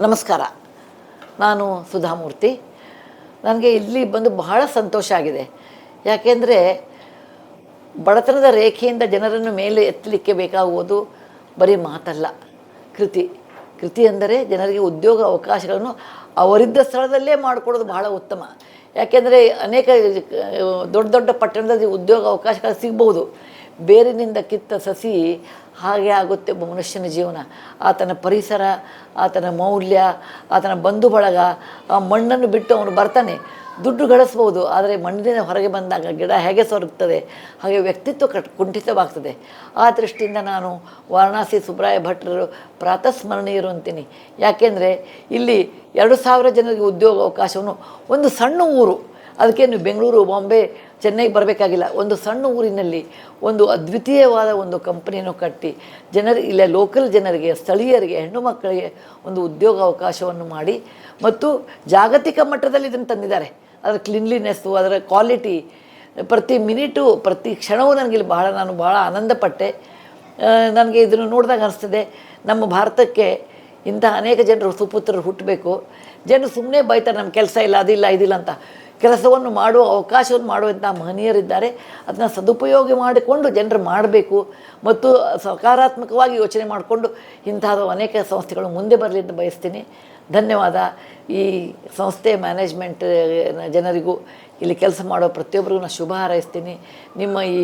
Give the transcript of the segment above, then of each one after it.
ನಮಸ್ಕಾರ. ನಾನು ಸುಧಾಮೂರ್ತಿ. ನನಗೆ ಇಲ್ಲಿ ಬಂದು ಬಹಳ ಸಂತೋಷ ಆಗಿದೆ. ಯಾಕೆಂದರೆ ಬಡತನದ ರೇಖೆಯಿಂದ ಜನರನ್ನು ಮೇಲೆ ಎತ್ತಲಿಕ್ಕೆ ಬೇಕಾಗುವುದು ಬರೀ ಮಾತಲ್ಲ, ಕೃತಿ ಅಂದರೆ ಜನರಿಗೆ ಉದ್ಯೋಗ ಅವಕಾಶಗಳನ್ನು ಅವರಿದ್ದ ಸ್ಥಳದಲ್ಲೇ ಮಾಡಿಕೊಡೋದು ಬಹಳ ಉತ್ತಮ. ಯಾಕೆಂದರೆ ಅನೇಕ ದೊಡ್ಡ ದೊಡ್ಡ ಪಟ್ಟಣದಲ್ಲಿ ಉದ್ಯೋಗ ಅವಕಾಶಗಳು ಸಿಗ್ಬೋದು. ಬೇರಿನಿಂದ ಕಿತ್ತ ಸಸಿ ಹಾಗೆ ಆಗುತ್ತೆ ಒಬ್ಬ ಮನುಷ್ಯನ ಜೀವನ. ಆತನ ಪರಿಸರ, ಆತನ ಮೌಲ್ಯ, ಆತನ ಬಂಧು ಬಳಗ, ಆ ಮಣ್ಣನ್ನು ಬಿಟ್ಟು ಅವನು ಬರ್ತಾನೆ. ದುಡ್ಡು ಗಳಿಸ್ಬೋದು, ಆದರೆ ಮಣ್ಣಿನ ಹೊರಗೆ ಬಂದಾಗ ಗಿಡ ಹೇಗೆ ಸೊರಗ್ತದೆ ಹಾಗೆ ವ್ಯಕ್ತಿತ್ವ ಕುಂಠಿತವಾಗ್ತದೆ. ಆ ದೃಷ್ಟಿಯಿಂದ ನಾನು ವಾರಣಾಸಿ ಸುಬ್ರಾಯ ಭಟ್ರರು ಪ್ರಾತಸ್ಮರಣೀಯರು ಅಂತೀನಿ. ಯಾಕೆಂದರೆ ಇಲ್ಲಿ 2,000 ಜನರಿಗೆ ಉದ್ಯೋಗ ಅವಕಾಶವನ್ನು, ಒಂದು ಸಣ್ಣ ಊರು, ಅದಕ್ಕೆ ನೀವು ಬೆಂಗಳೂರು, ಬಾಂಬೆ, ಚೆನ್ನೈಗೆ ಬರಬೇಕಾಗಿಲ್ಲ, ಒಂದು ಸಣ್ಣ ಊರಿನಲ್ಲಿ ಒಂದು ಅದ್ವಿತೀಯವಾದ ಒಂದು ಕಂಪನಿಯನ್ನು ಕಟ್ಟಿ ಇಲ್ಲೇ ಲೋಕಲ್ ಜನರಿಗೆ, ಸ್ಥಳೀಯರಿಗೆ, ಹೆಣ್ಣು ಮಕ್ಕಳಿಗೆ ಒಂದು ಉದ್ಯೋಗ ಅವಕಾಶವನ್ನು ಮಾಡಿ ಮತ್ತು ಜಾಗತಿಕ ಮಟ್ಟದಲ್ಲಿ ಇದನ್ನು ತಂದಿದ್ದಾರೆ. ಅದರ ಕ್ಲೀನ್ಲಿನೆಸ್ಸು, ಅದರ ಕ್ವಾಲಿಟಿ, ಪ್ರತಿ ಮಿನಿಟು, ಪ್ರತಿ ಕ್ಷಣವೂ ನನಗಿಲ್ಲಿ ನಾನು ಭಾಳ ಆನಂದಪಟ್ಟೆ. ನನಗೆ ಇದನ್ನು ನೋಡಿದಾಗ ಅನಿಸ್ತದೆ, ನಮ್ಮ ಭಾರತಕ್ಕೆ ಇಂಥ ಅನೇಕ ಜನರು ಸುಪುತ್ರರು ಹುಟ್ಟಬೇಕು. ಜನರು ಸುಮ್ಮನೆ ಬೈತಾರೆ, ನಮ್ಮ ಕೆಲಸ ಇಲ್ಲ, ಇದಿಲ್ಲ ಅಂತ. ಕೆಲಸವನ್ನು ಮಾಡುವ ಅವಕಾಶವನ್ನು ಮಾಡುವಂಥ ಮಹನೀಯರಿದ್ದಾರೆ. ಅದನ್ನು ಸದುಪಯೋಗ ಮಾಡಿಕೊಂಡು ಜನರು ಮಾಡಬೇಕು ಮತ್ತು ಸಕಾರಾತ್ಮಕವಾಗಿ ಯೋಚನೆ ಮಾಡಿಕೊಂಡು ಇಂತಹದ್ದು ಅನೇಕ ಸಂಸ್ಥೆಗಳು ಮುಂದೆ ಬರಲಿ ಅಂತ ಬಯಸ್ತೀನಿ. ಧನ್ಯವಾದ. ಈ ಸಂಸ್ಥೆ ಮ್ಯಾನೇಜ್ಮೆಂಟ್ ಜನರಿಗೂ, ಇಲ್ಲಿ ಕೆಲಸ ಮಾಡೋ ಪ್ರತಿಯೊಬ್ಬರಿಗೂ ನಾನು ಶುಭ ಹಾರೈಸ್ತೀನಿ. ನಿಮ್ಮ ಈ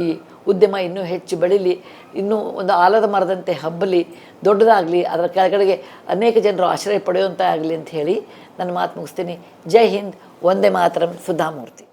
ಉದ್ಯಮ ಇನ್ನೂ ಹೆಚ್ಚು ಬೆಳೀಲಿ, ಇನ್ನೂ ಒಂದು ಆಲದ ಮರದಂತೆ ಹಬ್ಬಲಿ, ದೊಡ್ಡದಾಗಲಿ, ಅದರ ಕೆಳಗಡೆಗೆ ಅನೇಕ ಜನರು ಆಶ್ರಯ ಪಡೆಯುವಂಥ ಆಗಲಿ ಅಂತ ಹೇಳಿ ನನ್ನ ಮಾತು ಮುಗಿಸ್ತೀನಿ. ಜೈ ಹಿಂದ್, ವಂದೇ ಮಾತರಂ. ಸುಧಾಮೂರ್ತಿ.